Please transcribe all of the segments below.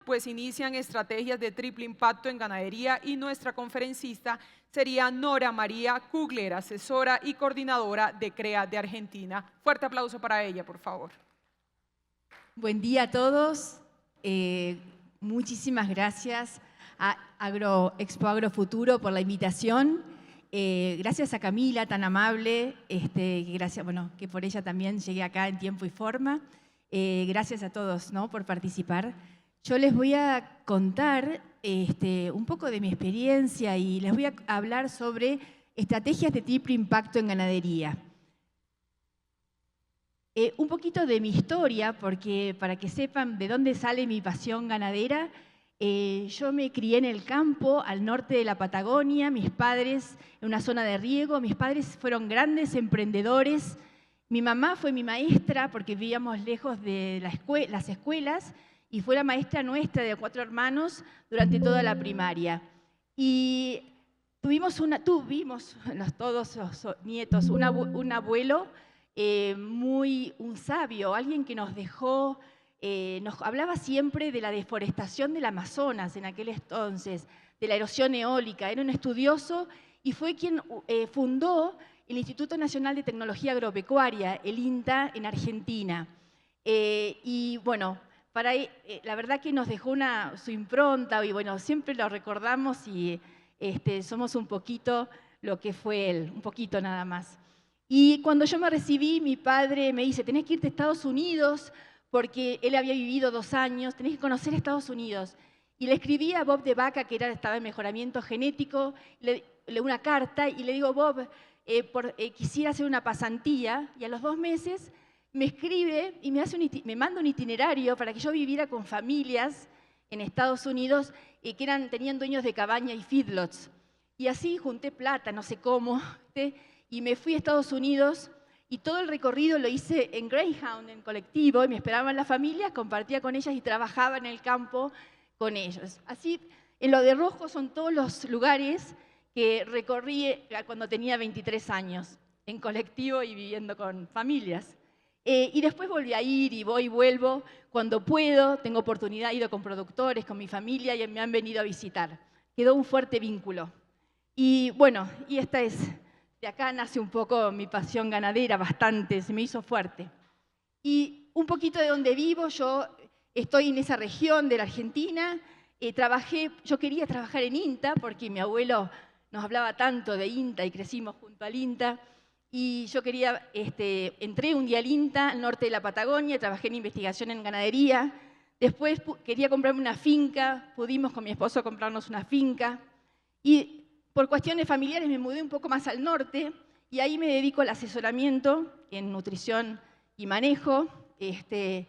pues inician estrategias de triple impacto en ganadería y nuestra conferencista sería Nora María Kugler, asesora y coordinadora de CREA de Argentina. Fuerte aplauso para ella, por favor. Buen día a todos. Muchísimas gracias a Expo Agrofuturo por la invitación. Gracias a Camila, tan amable, gracias, bueno, que por ella también llegué acá en tiempo y forma. Gracias a todos, ¿no?, por participar. Yo les voy a contar un poco de mi experiencia y les voy a hablar sobre estrategias de triple impacto en ganadería. Un poquito de mi historia, porque para que sepan de dónde sale mi pasión ganadera. Yo me crié en el campo, al norte de la Patagonia, mis padres en una zona de riego, mis padres fueron grandes emprendedores. Mi mamá fue mi maestra porque vivíamos lejos de las escuelas y fue la maestra nuestra de 4 hermanos durante toda la primaria. Y tuvimos todos los nietos, un abuelo un sabio, alguien que nos dejó, nos hablaba siempre de la deforestación del Amazonas en aquel entonces, de la erosión eólica. Era un estudioso y fue quien fundó el Instituto Nacional de Tecnología Agropecuaria, el INTA, en Argentina. Y bueno, la verdad que nos dejó su impronta y bueno, siempre lo recordamos y somos un poquito lo que fue él, un poquito nada más. Y cuando yo me recibí, mi padre me dice, tenés que irte a Estados Unidos, porque él había vivido 2 años, tenés que conocer Estados Unidos. Y le escribí a Bob de Vaca, que estaba en mejoramiento genético, una carta y le digo, Bob, quisiera hacer una pasantía, y a los 2 meses me escribe y me manda un itinerario para que yo viviera con familias en Estados Unidos que tenían dueños de cabaña y feedlots. Y así junté plata, no sé cómo, y me fui a Estados Unidos y todo el recorrido lo hice en Greyhound, en colectivo, y me esperaban las familias, compartía con ellas y trabajaba en el campo con ellos. Así, en lo de rojo son todos los lugares que recorrí cuando tenía 23 años, en colectivo y viviendo con familias. Y después volví a ir y voy y vuelvo cuando puedo, tengo oportunidad, he ido con productores, con mi familia y me han venido a visitar. Quedó un fuerte vínculo. Y bueno, de acá nace un poco mi pasión ganadera, bastante, se me hizo fuerte. Y un poquito de donde vivo, yo estoy en esa región de la Argentina, yo quería trabajar en INTA porque mi abuelo nos hablaba tanto de INTA y crecimos junto al INTA, y yo entré un día al INTA, al norte de la Patagonia, trabajé en investigación en ganadería, después quería comprarme una finca, pudimos con mi esposo comprarnos una finca, y por cuestiones familiares me mudé un poco más al norte y ahí me dedico al asesoramiento en nutrición y manejo. Me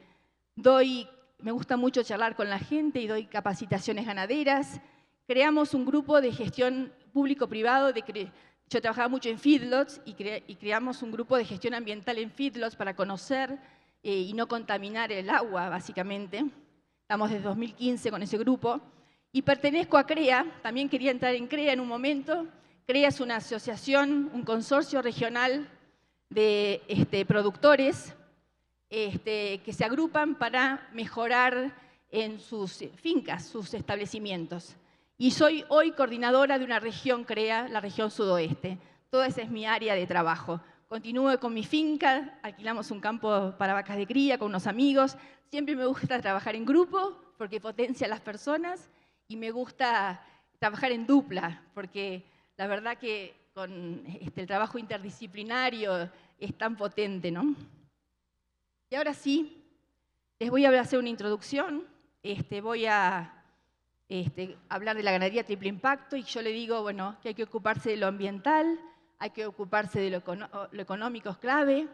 gusta mucho charlar con la gente y doy capacitaciones ganaderas. Creamos un grupo de gestión público-privado. Yo trabajaba mucho en feedlots y creamos un grupo de gestión ambiental en feedlots para conocer y no contaminar el agua, básicamente. Estamos desde 2015 con ese grupo. Y pertenezco a CREA, también quería entrar en CREA en un momento. CREA es una asociación, un consorcio regional de productores que se agrupan para mejorar en sus fincas, sus establecimientos. Y soy hoy coordinadora de una región CREA, la región sudoeste. Toda esa es mi área de trabajo. Continúo con mi finca, alquilamos un campo para vacas de cría con unos amigos. Siempre me gusta trabajar en grupo porque potencia a las personas. Y me gusta trabajar en dupla, porque la verdad que con el trabajo interdisciplinario es tan potente, ¿no? Y ahora sí, les voy a hacer una introducción. Voy a hablar de la ganadería triple impacto y yo le digo, bueno, que hay que ocuparse de lo ambiental, hay que ocuparse de lo económico es clave,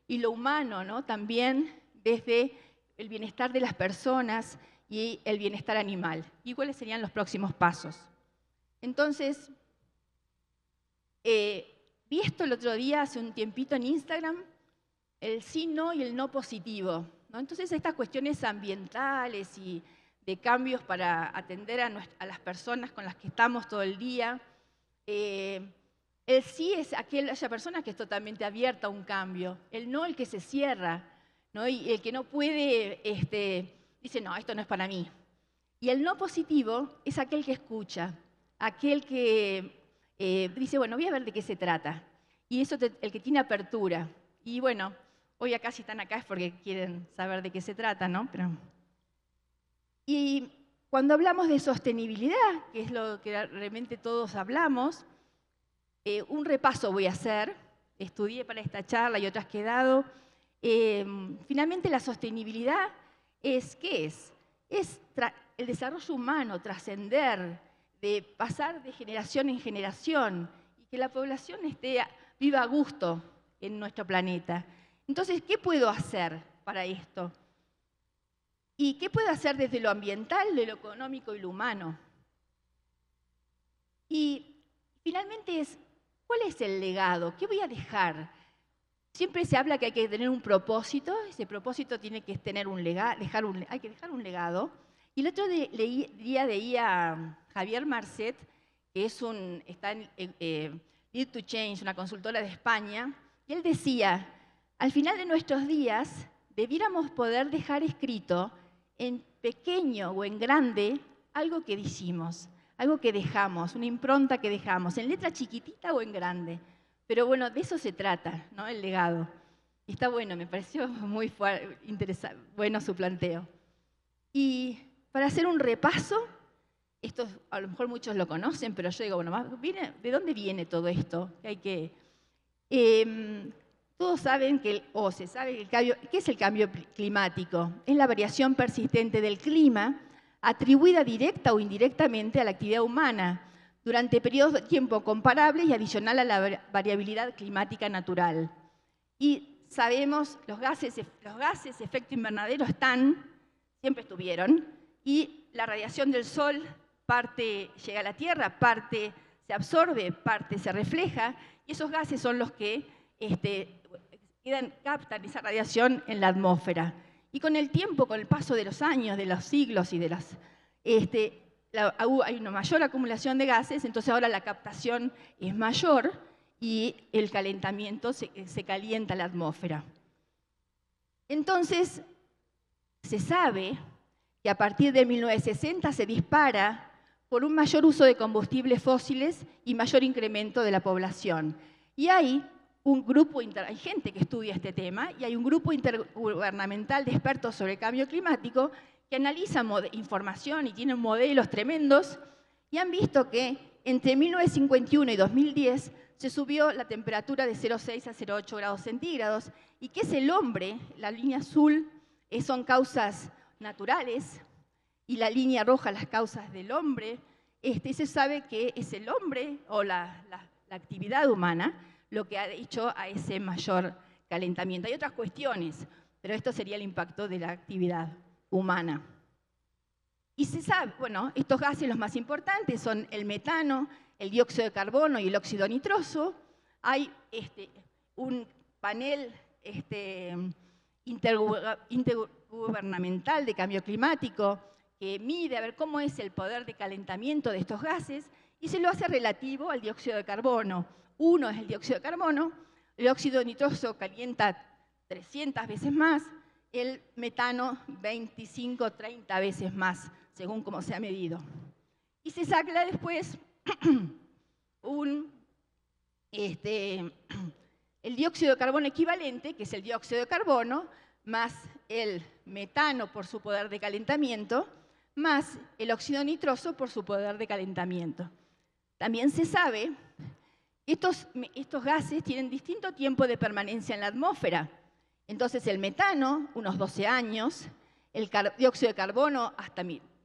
y lo humano, ¿no?, también desde el bienestar de las personas y el bienestar animal. ¿Y cuáles serían los próximos pasos? Entonces, vi esto el otro día, hace un tiempito en Instagram, el sí, no y el no positivo, ¿no? Entonces, estas cuestiones ambientales y de cambios para atender a las personas con las que estamos todo el día. El sí es aquella persona que es totalmente abierta a un cambio. El no, el que se cierra, ¿no? Y el que no puede, dice, no, esto no es para mí. Y el no positivo es aquel que escucha, aquel que dice, bueno, voy a ver de qué se trata. Y eso el que tiene apertura. Y bueno, hoy acá si están acá es porque quieren saber de qué se trata, ¿no? Y cuando hablamos de sostenibilidad, que es lo que realmente todos hablamos, un repaso voy a hacer. Estudié para esta charla y otras que he dado. Finalmente la sostenibilidad es, ¿qué es? Es el desarrollo humano, trascender, de pasar de generación en generación y que la población viva a gusto en nuestro planeta. Entonces, ¿qué puedo hacer para esto? ¿Y qué puedo hacer desde lo ambiental, de lo económico y lo humano? Y finalmente ¿cuál es el legado? ¿Qué voy a dejar? Siempre se habla que hay que tener un propósito, ese propósito tiene que tener un legado, hay que dejar un legado. Y el otro día leía a Javier Marcet, que está en Lead to Change, una consultora de España, y él decía, al final de nuestros días debiéramos poder dejar escrito en pequeño o en grande algo que dijimos, algo que dejamos, una impronta que dejamos, en letra chiquitita o en grande. Pero bueno, de eso se trata, ¿no? El legado. Y está bueno, me pareció muy interesante, bueno su planteo. Y para hacer un repaso, esto a lo mejor muchos lo conocen, pero yo digo, bueno, ¿de dónde viene todo esto? Todos saben se sabe ¿qué es el cambio climático? Es la variación persistente del clima atribuida directa o indirectamente a la actividad humana durante periodos de tiempo comparables y adicional a la variabilidad climática natural. Y sabemos, los gases efecto invernadero siempre estuvieron, y la radiación del sol, parte llega a la Tierra, parte se absorbe, parte se refleja, y esos gases son los que captan esa radiación en la atmósfera. Y con el tiempo, con el paso de los años, de los siglos y hay una mayor acumulación de gases, entonces ahora la captación es mayor y el calentamiento se calienta la atmósfera. Entonces, se sabe que a partir de 1960 se dispara por un mayor uso de combustibles fósiles y mayor incremento de la población. Y hay gente que estudia este tema y hay un grupo intergubernamental de expertos sobre el cambio climático que analizan información y tienen modelos tremendos y han visto que entre 1951 y 2010 se subió la temperatura de 0,6 a 0,8 grados centígrados y que es el hombre, la línea azul son causas naturales y la línea roja las causas del hombre. Se sabe que es el hombre o la actividad humana lo que ha hecho a ese mayor calentamiento. Hay otras cuestiones, pero esto sería el impacto de la actividad humana. Y se sabe, bueno, estos gases los más importantes son el metano, el dióxido de carbono y el óxido nitroso. Hay un panel intergubernamental de cambio climático que mide a ver cómo es el poder de calentamiento de estos gases y se lo hace relativo al dióxido de carbono. Uno es el dióxido de carbono, el óxido nitroso calienta 300 veces más, el metano 25, 30 veces más, según cómo se ha medido. Y se saca después el dióxido de carbono equivalente, que es el dióxido de carbono, más el metano por su poder de calentamiento, más el óxido nitroso por su poder de calentamiento. También se sabe que estos gases tienen distinto tiempo de permanencia en la atmósfera. Entonces el metano, unos 12 años, el dióxido de carbono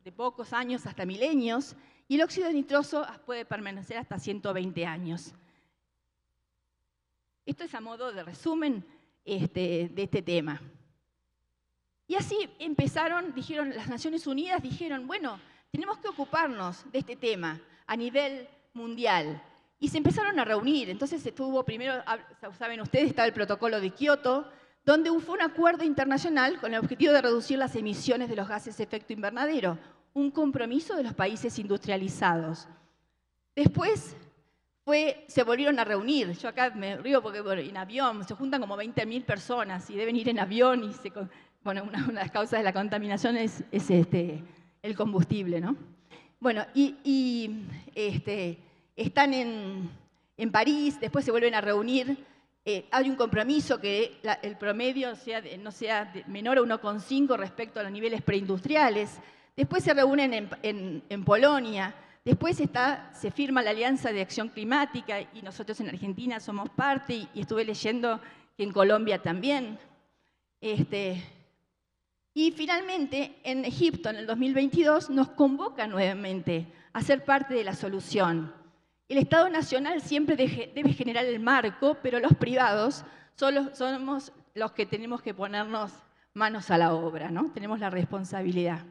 de pocos años hasta milenios, y el óxido nitroso puede permanecer hasta 120 años. Esto es a modo de resumen de este tema. Y así las Naciones Unidas dijeron, bueno, tenemos que ocuparnos de este tema a nivel mundial. Y se empezaron a reunir. Entonces primero, saben ustedes, estaba el protocolo de Kioto, donde fue un acuerdo internacional con el objetivo de reducir las emisiones de los gases de efecto invernadero, un compromiso de los países industrializados. Después se volvieron a reunir. Yo acá me río porque en avión se juntan como 20.000 personas y deben ir en avión. Una de las causas de la contaminación es el combustible, ¿no? Bueno, están en París, después se vuelven a reunir. Hay un compromiso que el promedio no sea menor a 1,5 respecto a los niveles preindustriales. Después se reúnen en Polonia. Después se firma la Alianza de Acción Climática y nosotros en Argentina somos parte y estuve leyendo que en Colombia también. Y finalmente, en Egipto, en el 2022, nos convoca nuevamente a ser parte de la solución. El Estado Nacional siempre debe generar el marco, pero los privados somos los que tenemos que ponernos manos a la obra, ¿no? Tenemos la responsabilidad.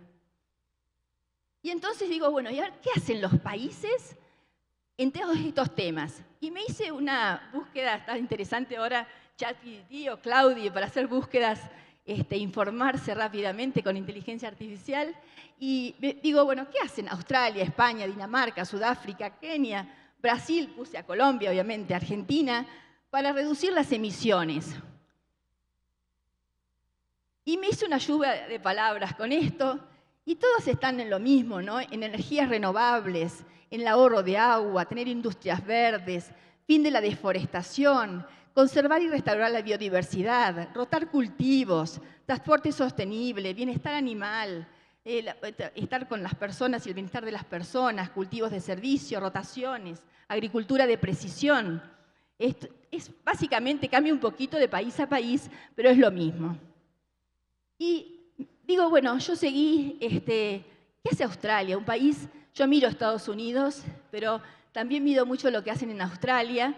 Y entonces digo, bueno, ¿y a ver qué hacen los países en todos estos temas? Y me hice una búsqueda, está interesante ahora, ChatGPT o Claudio, para hacer búsquedas, informarse rápidamente con inteligencia artificial. Y digo, bueno, ¿qué hacen Australia, España, Dinamarca, Sudáfrica, Kenia, Brasil, puse a Colombia, obviamente, Argentina, para reducir las emisiones? Y me hice una lluvia de palabras con esto, y todos están en lo mismo, ¿no? En energías renovables, en el ahorro de agua, tener industrias verdes, fin de la deforestación, conservar y restaurar la biodiversidad, rotar cultivos, transporte sostenible, bienestar animal, estar con las personas y el bienestar de las personas, cultivos de servicio, rotaciones, agricultura de precisión. Básicamente cambia un poquito de país a país, pero es lo mismo. Y digo, bueno, yo seguí, ¿qué hace Australia? Un país, yo miro a Estados Unidos, pero también miro mucho lo que hacen en Australia.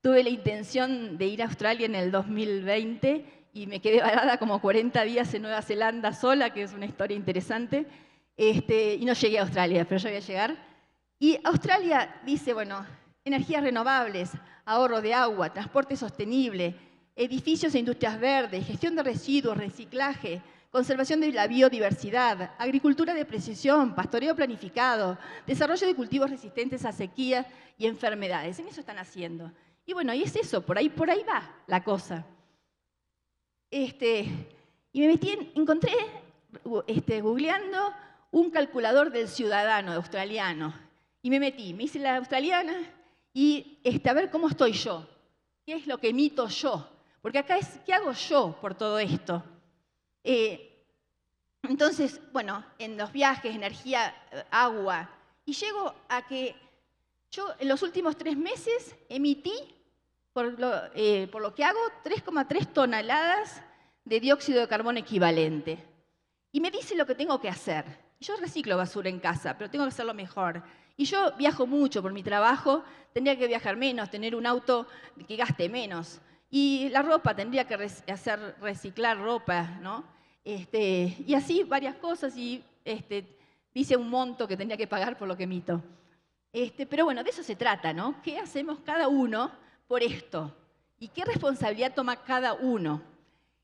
Tuve la intención de ir a Australia en el 2020 y me quedé varada como 40 días en Nueva Zelanda sola, que es una historia interesante, y no llegué a Australia, pero yo voy a llegar. Y Australia dice, bueno, energías renovables, ahorro de agua, transporte sostenible, edificios e industrias verdes, gestión de residuos, reciclaje, conservación de la biodiversidad, agricultura de precisión, pastoreo planificado, desarrollo de cultivos resistentes a sequías y enfermedades. En eso están haciendo. Y bueno, y es eso, por ahí va la cosa. Y me encontré googleando un calculador del ciudadano australiano. Y me hice la australiana y a ver cómo estoy yo. ¿Qué es lo que emito yo? Porque acá es, ¿qué hago yo por todo esto? Entonces, bueno, en los viajes, energía, agua, y llego a que yo en los últimos 3 meses emití, por lo que hago, 3,3 toneladas de dióxido de carbono equivalente. Y me dice lo que tengo que hacer. Yo reciclo basura en casa, pero tengo que hacerlo mejor. Y yo viajo mucho por mi trabajo, tendría que viajar menos, tener un auto que gaste menos. Y la ropa, tendría que reciclar ropa, ¿no? Y así varias cosas, y dice un monto que tendría que pagar por lo que emito. Pero bueno, de eso se trata, ¿no? ¿Qué hacemos cada uno por esto? ¿Y qué responsabilidad toma cada uno?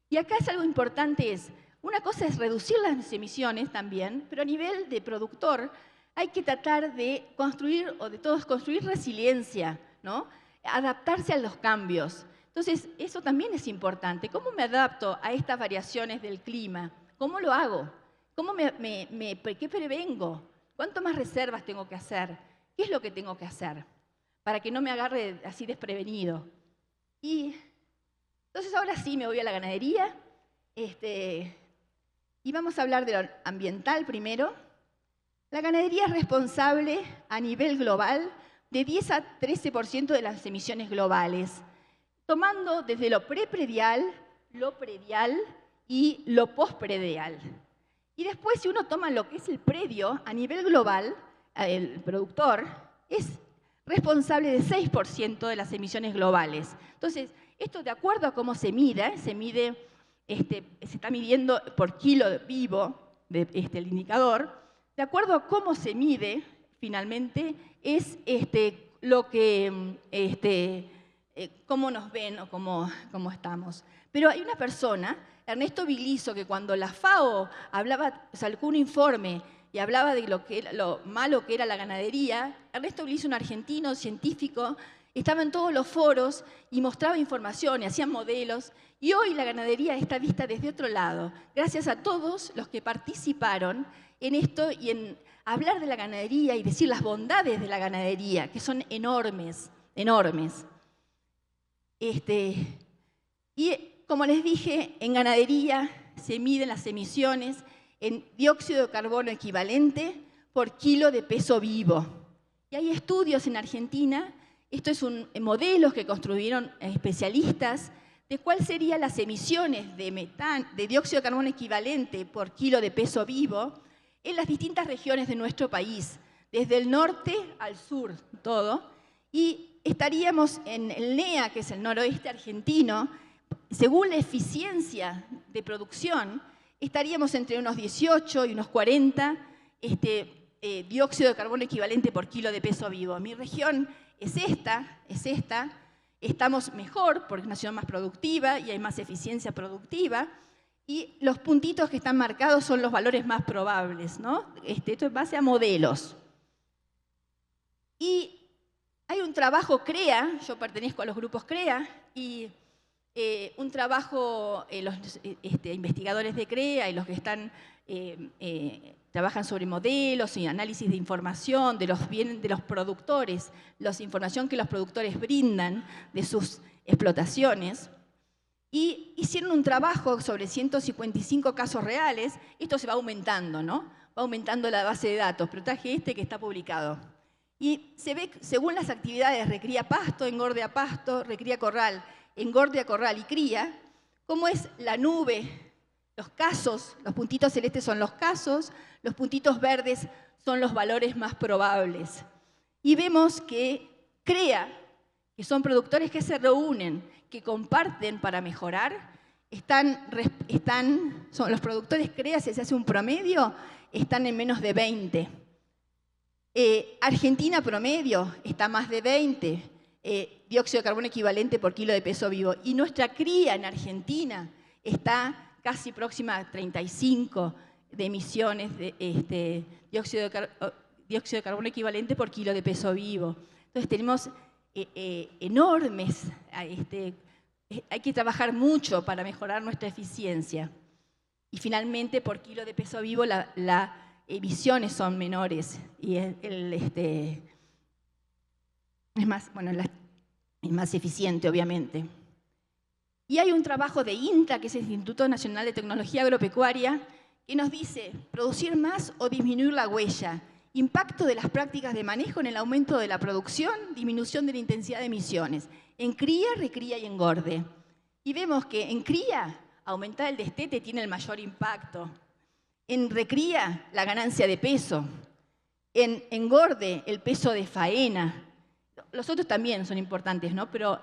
Y acá es algo importante, una cosa es reducir las emisiones también, pero a nivel de productor hay que tratar de construir, o de todos construir resiliencia, ¿no? Adaptarse a los cambios. Entonces, eso también es importante. ¿Cómo me adapto a estas variaciones del clima? ¿Cómo lo hago? ¿Qué prevengo? ¿Cuánto más reservas tengo que hacer? ¿Qué es lo que tengo que hacer? Para que no me agarre así desprevenido. Y entonces ahora sí me voy a la ganadería. Y vamos a hablar de lo ambiental primero. La ganadería es responsable a nivel global de 10 a 13% de las emisiones globales, tomando desde lo prepredial, lo predial y lo postpredial. Y después, si uno toma lo que es el predio a nivel global, el productor es responsable de 6% de las emisiones globales. Entonces, esto de acuerdo a cómo se mide, se está midiendo por kilo vivo el indicador. De acuerdo a cómo se mide, finalmente, es lo que cómo nos ven o cómo estamos. Pero hay una persona, Ernesto Vigliso, que cuando la FAO sacó un informe y hablaba de lo malo que era la ganadería, Ernesto Vigliso, un argentino científico, Estaba en todos los foros y mostraba información y hacían modelos. Y hoy la ganadería está vista desde otro lado, gracias a todos los que participaron en esto y en hablar de la ganadería y decir las bondades de la ganadería, que son enormes, enormes. Y como les dije, en ganadería se miden las emisiones en dióxido de carbono equivalente por kilo de peso vivo. Y hay estudios en Argentina, esto es modelos que construyeron especialistas, de cuáles serían las emisiones de dióxido de carbono equivalente por kilo de peso vivo en las distintas regiones de nuestro país, desde el norte al sur, todo. Y estaríamos en el NEA, que es el noroeste argentino, según la eficiencia de producción, estaríamos entre unos 18 y unos 40 dióxido de carbono equivalente por kilo de peso vivo. Mi región es esta, estamos mejor porque es una ciudad más productiva y hay más eficiencia productiva, y los puntitos que están marcados son los valores más probables, ¿no? Esto es base a modelos. Y hay un trabajo CREA, yo pertenezco a los grupos CREA, y un trabajo, los investigadores de CREA y los que están, trabajan sobre modelos y análisis de información de los productores, la información que los productores brindan de sus explotaciones, y hicieron un trabajo sobre 155 casos reales. Esto se va aumentando, ¿no? Va aumentando la base de datos, pero traje que está publicado. Y se ve, según las actividades, recría pasto, engorde a pasto, recría corral, engorde a corral y cría, cómo es la nube, los casos, los puntitos celestes son los casos, los puntitos verdes son los valores más probables. Y vemos que CREA, que son productores que se reúnen, que comparten para mejorar, son los productores CREA, si se hace un promedio, están en menos de 20. Argentina promedio está más de 20 dióxido de carbono equivalente por kilo de peso vivo. Y nuestra cría en Argentina está casi próxima a 35 de emisiones de dióxido de carbono equivalente por kilo de peso vivo. Entonces tenemos enormes, hay que trabajar mucho para mejorar nuestra eficiencia. Y finalmente, por kilo de peso vivo, las emisiones son menores y es más eficiente, obviamente. Y hay un trabajo de INTA, que es el Instituto Nacional de Tecnología Agropecuaria, que nos dice producir más o disminuir la huella, impacto de las prácticas de manejo en el aumento de la producción, disminución de la intensidad de emisiones, en cría, recría y engorde. Y vemos que en cría, aumentar el destete tiene el mayor impacto. En recría, la ganancia de peso. En engorde, el peso de faena. Los otros también son importantes, ¿no? Pero,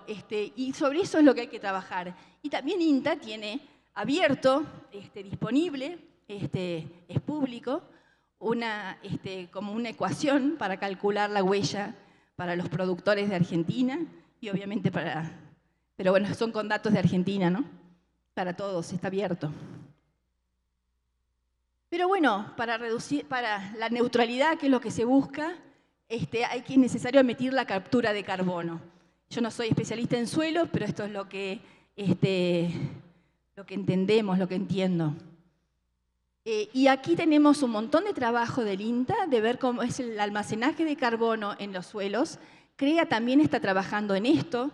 y sobre eso es lo que hay que trabajar. Y también INTA tiene abierto, disponible, es público, como una ecuación para calcular la huella para los productores de Argentina y obviamente pero bueno, son con datos de Argentina, ¿no? Para todos, está abierto. Pero bueno, para la neutralidad, que es lo que se busca, es necesario medir la captura de carbono. Yo no soy especialista en suelos, pero esto es lo que entendemos, lo que entiendo. Y aquí tenemos un montón de trabajo del INTA de ver cómo es el almacenaje de carbono en los suelos. CREA también está trabajando en esto.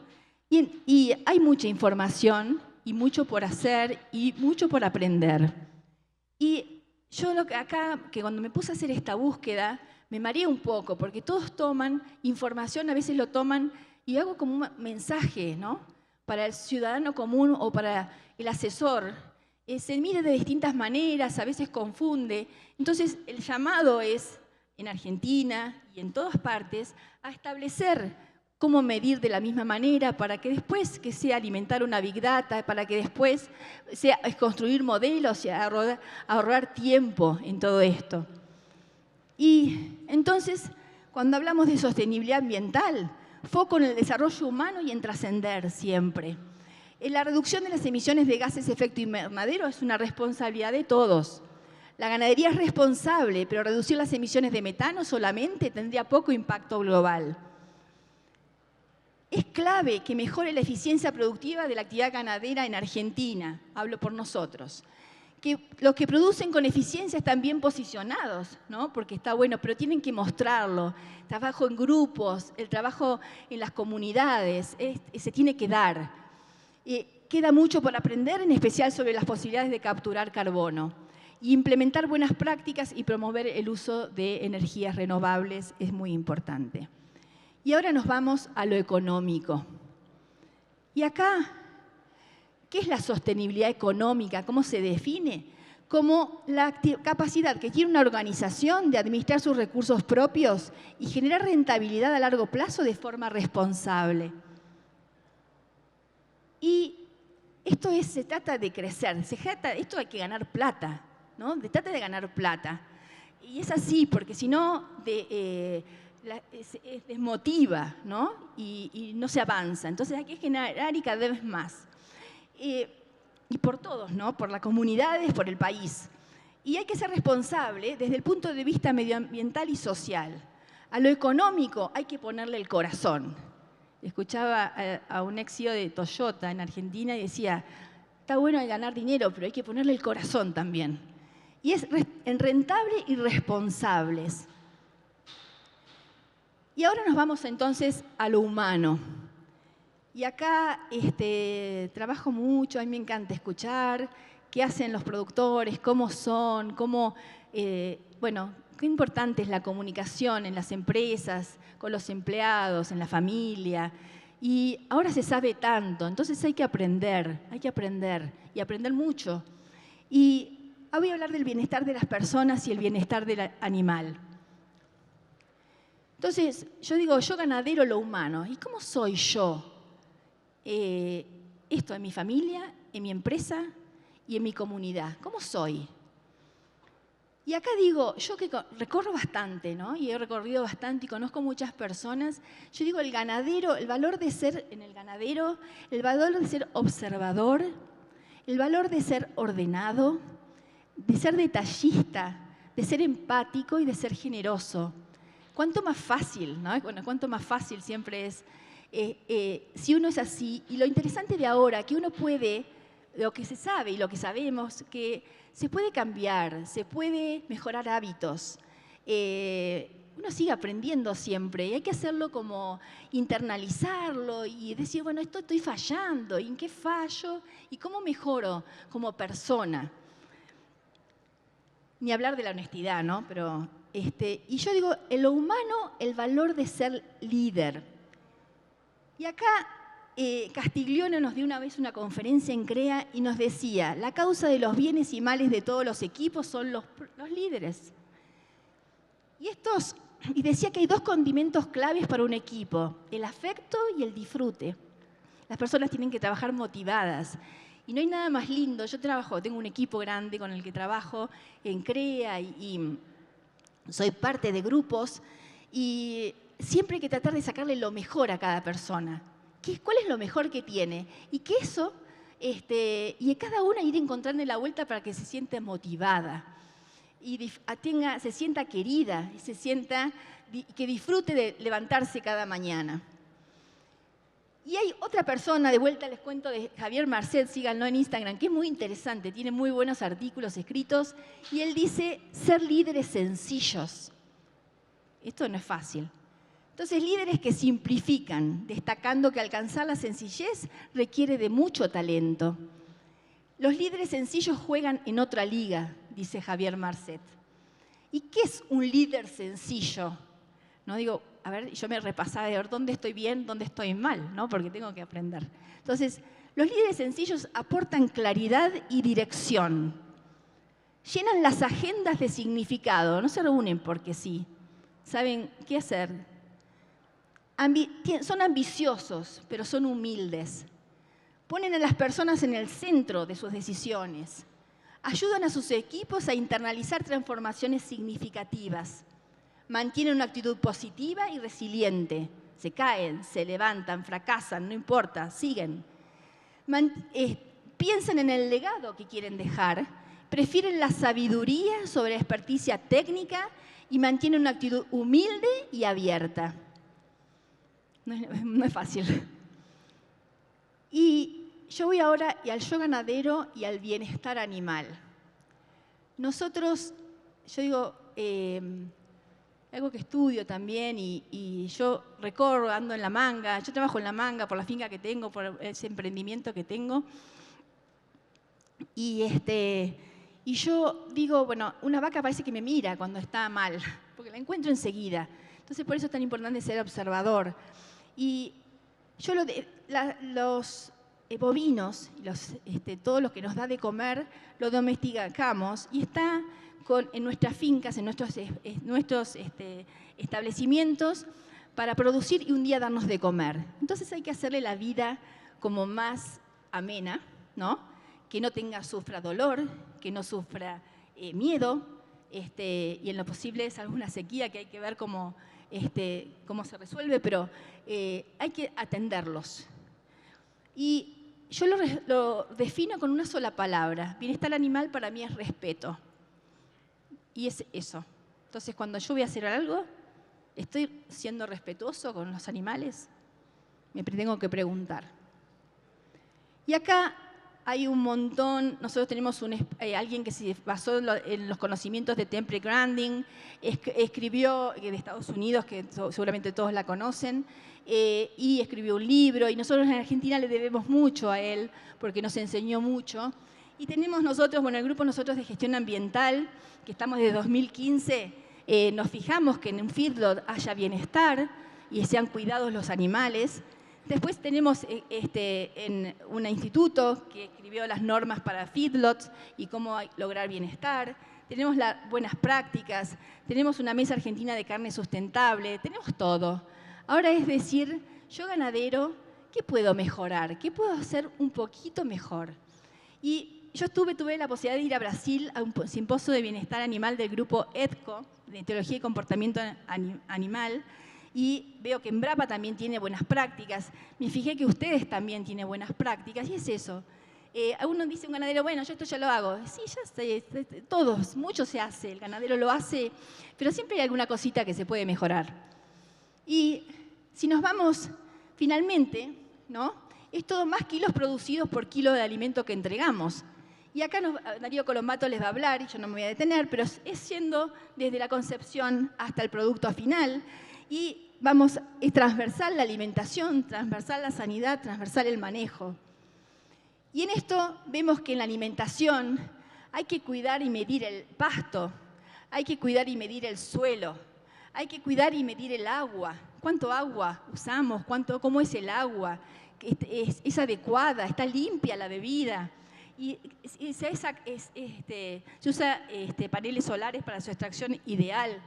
Y hay mucha información y mucho por hacer y mucho por aprender. Y yo que cuando me puse a hacer esta búsqueda, me mareé un poco, porque todos toman información, a veces lo toman, y hago como un mensaje, ¿no? Para el ciudadano común o para el asesor. Se mide de distintas maneras, a veces confunde. Entonces, el llamado es, en Argentina y en todas partes, a establecer cómo medir de la misma manera para que después que sea alimentar una Big Data, para que después sea construir modelos y ahorrar tiempo en todo esto. Y entonces, cuando hablamos de sostenibilidad ambiental, foco en el desarrollo humano y en trascender siempre. La reducción de las emisiones de gases de efecto invernadero es una responsabilidad de todos. La ganadería es responsable, pero reducir las emisiones de metano solamente tendría poco impacto global. es clave que mejore la eficiencia productiva de la actividad ganadera en Argentina. Hablo por nosotros. Que los que producen con eficiencia están bien posicionados, ¿no? Porque está bueno, pero tienen que mostrarlo. Trabajo en grupos, el trabajo en las comunidades, se tiene que dar. Queda mucho por aprender, en especial sobre las posibilidades de capturar carbono. Y implementar buenas prácticas y promover el uso de energías renovables es muy importante. Y ahora nos vamos a lo económico. Y acá, ¿qué es la sostenibilidad económica? ¿Cómo se define? Como la capacidad que tiene una organización de administrar sus recursos propios y generar rentabilidad a largo plazo de forma responsable. Y esto se trata de crecer, esto hay que ganar plata, ¿no? Se trata de ganar plata. Y es así, porque si no desmotiva, ¿no? Y no se avanza. Entonces hay que generar y cada vez más. Y por todos, ¿no? Por las comunidades, por el país. Y hay que ser responsable desde el punto de vista medioambiental y social. A lo económico hay que ponerle el corazón. Escuchaba a un ex CEO de Toyota en Argentina y decía, está bueno ganar dinero, pero hay que ponerle el corazón también. Y es rentable y responsables. Y ahora nos vamos entonces a lo humano. Y acá trabajo mucho, a mí me encanta escuchar qué hacen los productores, cómo son, bueno, qué importante es la comunicación en las empresas, con los empleados, en la familia. Y ahora se sabe tanto, entonces hay que aprender y aprender mucho. Y voy a hablar del bienestar de las personas y el bienestar del animal. Entonces, yo digo, yo ganadero lo humano. ¿Y cómo soy yo? Esto en mi familia, en mi empresa y en mi comunidad. ¿Cómo soy? Y acá digo, yo que recorro bastante, ¿no? Y he recorrido bastante y conozco muchas personas. Yo digo, el ganadero, el valor de ser en el ganadero, el valor de ser observador, el valor de ser ordenado, de ser detallista, de ser empático y de ser generoso. Cuánto más fácil, ¿no? Bueno, cuánto más fácil siempre es si uno es así. Y lo interesante de ahora, que uno puede, lo que se sabe y lo que sabemos, que se puede cambiar, se puede mejorar hábitos. Uno sigue aprendiendo siempre y hay que hacerlo como internalizarlo y decir, bueno, esto estoy fallando, ¿y en qué fallo? ¿Y cómo mejoro como persona? Ni hablar de la honestidad, ¿no? Pero, y yo digo, en lo humano, el valor de ser líder. Y acá Castiglione nos dio una vez una conferencia en CREA y nos decía, la causa de los bienes y males de todos los equipos son los líderes. Y decía que hay 2 condimentos claves para un equipo, el afecto y el disfrute. Las personas tienen que trabajar motivadas. Y no hay nada más lindo. Yo tengo un equipo grande con el que trabajo en CREA y soy parte de grupos y siempre hay que tratar de sacarle lo mejor a cada persona. ¿Cuál es lo mejor que tiene? Y que eso, y cada una ir encontrando la vuelta para que se sienta motivada y se sienta querida y que disfrute de levantarse cada mañana. Y hay otra persona, de vuelta les cuento de Javier Marcet, síganlo en Instagram, que es muy interesante, tiene muy buenos artículos escritos, y él dice, ser líderes sencillos. Esto no es fácil. Entonces, líderes que simplifican, destacando que alcanzar la sencillez requiere de mucho talento. Los líderes sencillos juegan en otra liga, dice Javier Marcet. ¿Y qué es un líder sencillo? No digo, a ver, yo me repasaba de ver dónde estoy bien, dónde estoy mal, ¿no? Porque tengo que aprender. Entonces, los líderes sencillos aportan claridad y dirección. Llenan las agendas de significado, no se reúnen porque sí. Saben qué hacer. Son ambiciosos, pero son humildes. Ponen a las personas en el centro de sus decisiones. Ayudan a sus equipos a internalizar transformaciones significativas. Mantienen una actitud positiva y resiliente. Se caen, se levantan, fracasan, no importa, siguen. Piensan en el legado que quieren dejar, prefieren la sabiduría sobre la experticia técnica y mantienen una actitud humilde y abierta. No es fácil. Y yo voy ahora al yo ganadero y al bienestar animal. Nosotros, yo digo, algo que estudio también y yo recorro, ando en La Manga, yo trabajo en La Manga por la finca que tengo, por ese emprendimiento que tengo. Y yo digo, bueno, una vaca parece que me mira cuando está mal, porque la encuentro enseguida. Entonces, por eso es tan importante ser observador. Y yo los bovinos, todo lo que nos da de comer, lo domesticamos y está en nuestras fincas, en nuestros establecimientos, para producir y un día darnos de comer. Entonces hay que hacerle la vida como más amena, ¿no? Que no sufra dolor, que no sufra miedo, y en lo posible es alguna sequía que hay que ver cómo se resuelve, pero hay que atenderlos. Y yo lo defino con una sola palabra. Bienestar animal para mí es respeto. Y es eso. Entonces, cuando yo voy a hacer algo, ¿estoy siendo respetuoso con los animales? Me tengo que preguntar. Y acá hay un montón, nosotros tenemos alguien que se basó en los conocimientos de Temple Grandin, escribió de Estados Unidos, que seguramente todos la conocen, y escribió un libro, y nosotros en Argentina le debemos mucho a él, porque nos enseñó mucho. Y tenemos nosotros, el grupo nosotros de gestión ambiental, que estamos desde 2015, nos fijamos que en un feedlot haya bienestar y sean cuidados los animales. Después tenemos en un instituto que escribió las normas para feedlots y cómo lograr bienestar. Tenemos las buenas prácticas, tenemos una mesa argentina de carne sustentable, tenemos todo. Ahora es decir, yo ganadero, ¿qué puedo mejorar? ¿Qué puedo hacer un poquito mejor? Y yo tuve la posibilidad de ir a Brasil a un simposio de bienestar animal del grupo EDCO, de Etiología y Comportamiento Animal, y veo que Embrapa también tiene buenas prácticas. Me fijé que ustedes también tienen buenas prácticas, y es eso. Uno dice un ganadero, bueno, yo esto ya lo hago. Sí, ya sé, todos, mucho se hace, el ganadero lo hace, pero siempre hay alguna cosita que se puede mejorar. Y si nos vamos, finalmente, ¿no? Es todo más kilos producidos por kilo de alimento que entregamos. Y acá Darío Colombato les va a hablar, y yo no me voy a detener, pero es siendo desde la concepción hasta el producto final. Y es transversal la alimentación, transversal la sanidad, transversal el manejo. Y en esto vemos que en la alimentación hay que cuidar y medir el pasto, hay que cuidar y medir el suelo, hay que cuidar y medir el agua. ¿Cuánto agua usamos? ¿Cómo es el agua? ¿Es adecuada? ¿Está limpia la bebida? Y se usa paneles solares para su extracción ideal.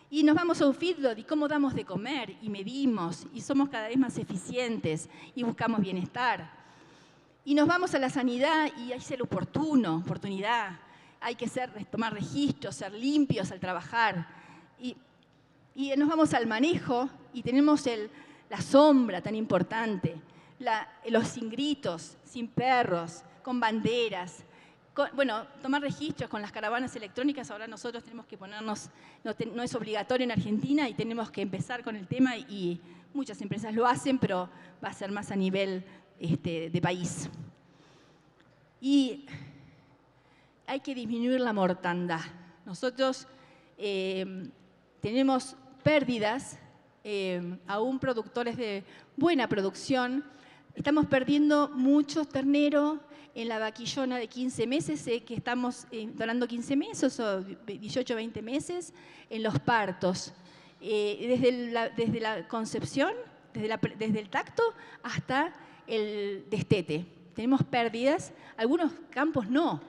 Y nos vamos a un feedlot y cómo damos de comer y medimos y somos cada vez más eficientes y buscamos bienestar. Y nos vamos a la sanidad y hay que ser oportunidad. Hay que tomar registros, ser limpios al trabajar. Y nos vamos al manejo y tenemos la sombra tan importante, los sin gritos, sin perros, con banderas. Tomar registros con las caravanas electrónicas, ahora nosotros tenemos que ponernos, no es obligatorio en Argentina y tenemos que empezar con el tema y muchas empresas lo hacen, pero va a ser más a nivel de país. Y hay que disminuir la mortandad. Nosotros tenemos pérdidas, aún productores de buena producción, estamos perdiendo muchos terneros en la vaquillona de 15 meses, que estamos donando 15 meses o 18, 20 meses en los partos. Desde la concepción, desde el tacto hasta el destete. Tenemos pérdidas, algunos campos no,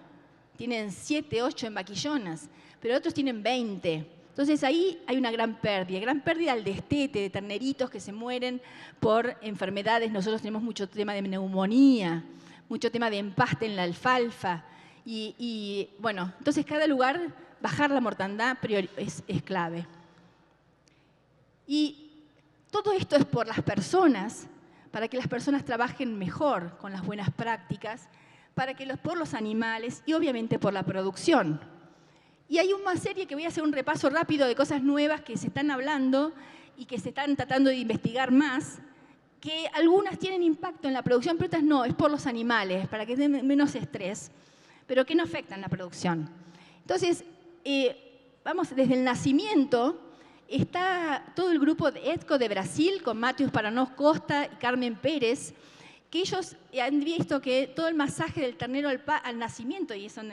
tienen 7, 8 en vaquillonas, pero otros tienen 20. Entonces ahí hay una gran pérdida al destete, de terneritos que se mueren por enfermedades. Nosotros tenemos mucho tema de neumonía, mucho tema de empaste en la alfalfa. Entonces cada lugar, bajar la mortandad es clave. Y todo esto es por las personas, para que las personas trabajen mejor con las buenas prácticas, por los animales y obviamente por la producción. Y hay una serie que voy a hacer un repaso rápido de cosas nuevas que se están hablando y que se están tratando de investigar más, que algunas tienen impacto en la producción, pero otras no, es por los animales, para que den menos estrés, pero que no afectan la producción. Entonces, vamos, desde el nacimiento está todo el grupo de ETCO de Brasil, con Matheus Paranós Costa y Carmen Pérez, que ellos han visto que todo el masaje del ternero al nacimiento, y son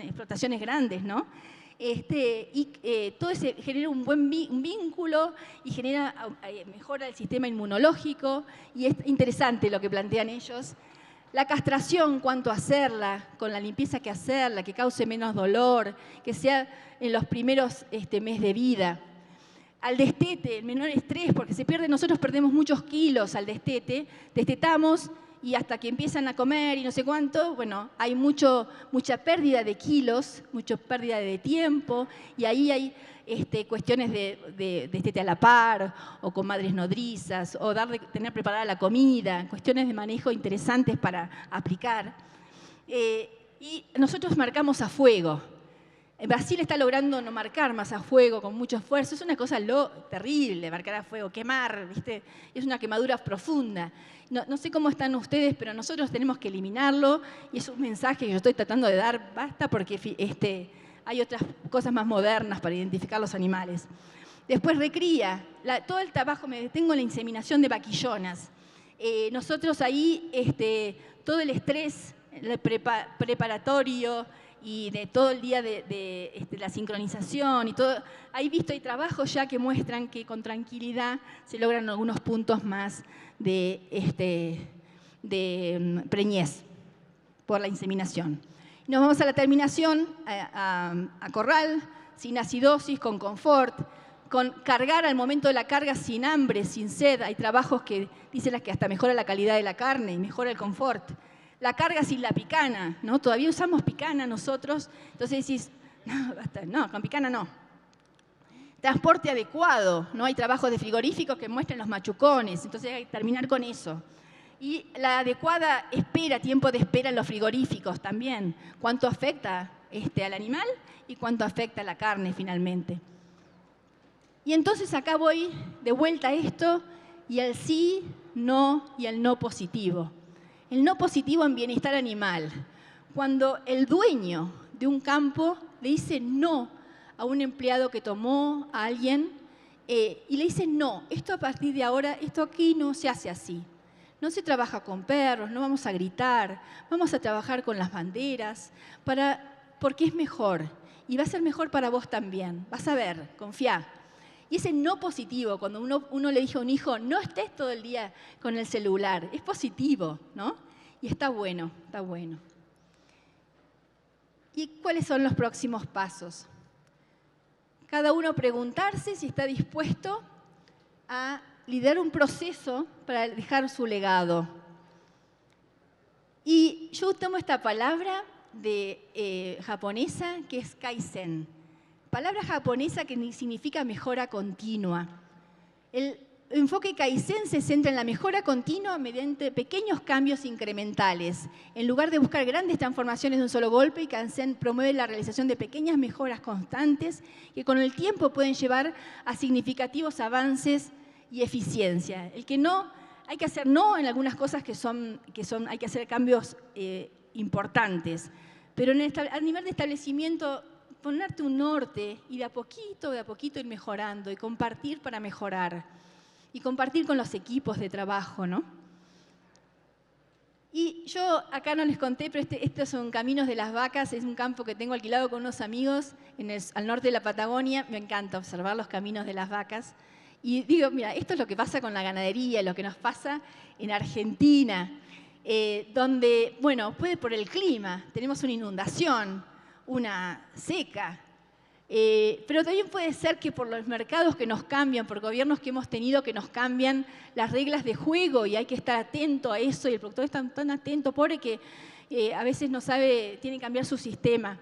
explotaciones grandes, ¿no? Todo ese genera un buen vínculo y mejora el sistema inmunológico, y es interesante lo que plantean ellos. La castración, cuánto hacerla, con la limpieza que hacerla, que cause menos dolor, que sea en los primeros meses de vida. Al destete, el menor estrés, porque nosotros perdemos muchos kilos al destete, destetamos y hasta que empiezan a comer y no sé cuánto, bueno, hay mucha pérdida de kilos, mucha pérdida de tiempo, y ahí hay cuestiones de destete a la par, o con madres nodrizas, o tener preparada la comida, cuestiones de manejo interesantes para aplicar. Y nosotros marcamos a fuego. En Brasil está logrando no marcar más a fuego con mucho esfuerzo. Es una cosa terrible marcar a fuego, quemar, ¿viste? Es una quemadura profunda. No sé cómo están ustedes, pero nosotros tenemos que eliminarlo, y es un mensaje que yo estoy tratando de dar, basta, porque hay otras cosas más modernas para identificar los animales. Después recría, todo el trabajo, me detengo en la inseminación de vaquillonas. Nosotros ahí, todo el estrés preparatorio, y de todo el día de la sincronización y todo, hay trabajos ya que muestran que con tranquilidad se logran algunos puntos más de preñez por la inseminación. Nos vamos a la terminación, a corral, sin acidosis, con confort, con cargar al momento de la carga sin hambre, sin sed. Hay trabajos que dicen que hasta mejora la calidad de la carne y mejora el confort. La carga sin la picana, ¿no? Todavía usamos picana nosotros, entonces decís, no, basta, no, con picana no. Transporte adecuado, ¿no? Hay trabajos de frigoríficos que muestran los machucones, entonces hay que terminar con eso. Y la adecuada tiempo de espera en los frigoríficos también, cuánto afecta al animal y cuánto afecta a la carne finalmente. Y entonces acá voy de vuelta a esto y al sí, no y al no positivo. El no positivo en bienestar animal. Cuando el dueño de un campo le dice no a un empleado que tomó a alguien y le dice no, esto a partir de ahora, esto aquí no se hace así. No se trabaja con perros, no vamos a gritar, vamos a trabajar con las banderas, porque es mejor y va a ser mejor para vos también. Vas a ver, confía. Y ese no positivo, cuando uno le dice a un hijo, no estés todo el día con el celular, es positivo, ¿no? Y está bueno, está bueno. ¿Y cuáles son los próximos pasos? Cada uno preguntarse si está dispuesto a liderar un proceso para dejar su legado. Y yo tomo esta palabra japonesa que es Kaizen. Palabra japonesa que significa mejora continua. El enfoque Kaizen se centra en la mejora continua mediante pequeños cambios incrementales. En lugar de buscar grandes transformaciones de un solo golpe, Kaizen promueve la realización de pequeñas mejoras constantes que con el tiempo pueden llevar a significativos avances y eficiencia. Hay que hacer no en algunas cosas hay que hacer cambios importantes, pero a nivel de establecimiento, ponerte un norte y de a poquito ir mejorando y compartir para mejorar y compartir con los equipos de trabajo, ¿no? Y yo acá no les conté, pero estos son Caminos de las Vacas, es un campo que tengo alquilado con unos amigos al norte de la Patagonia. Me encanta observar los caminos de las vacas. Y digo, mira, esto es lo que pasa con la ganadería, lo que nos pasa en Argentina, donde, bueno, por el clima, tenemos una inundación, una seca, pero también puede ser que por los mercados que nos cambian, por gobiernos que hemos tenido que nos cambian las reglas de juego y hay que estar atento a eso y el productor está tan atento, pobre, que a veces no sabe, tiene que cambiar su sistema.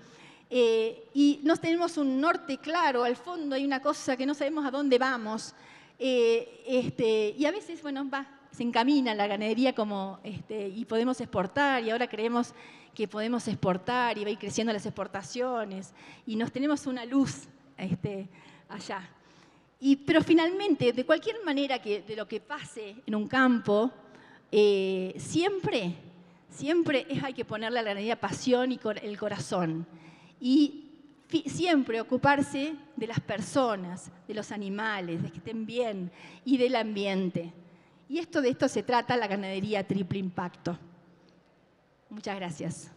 Y no tenemos un norte claro, al fondo hay una cosa que no sabemos a dónde vamos. Y a veces, bueno, se encamina la ganadería y podemos exportar, y ahora creemos que podemos exportar y va a ir creciendo las exportaciones y tenemos una luz allá. Pero finalmente, de cualquier manera de lo que pase en un campo, siempre hay que ponerle a la ganadería pasión y el corazón. Y siempre ocuparse de las personas, de los animales, de que estén bien y del ambiente. Y de esto se trata la ganadería triple impacto. Muchas gracias.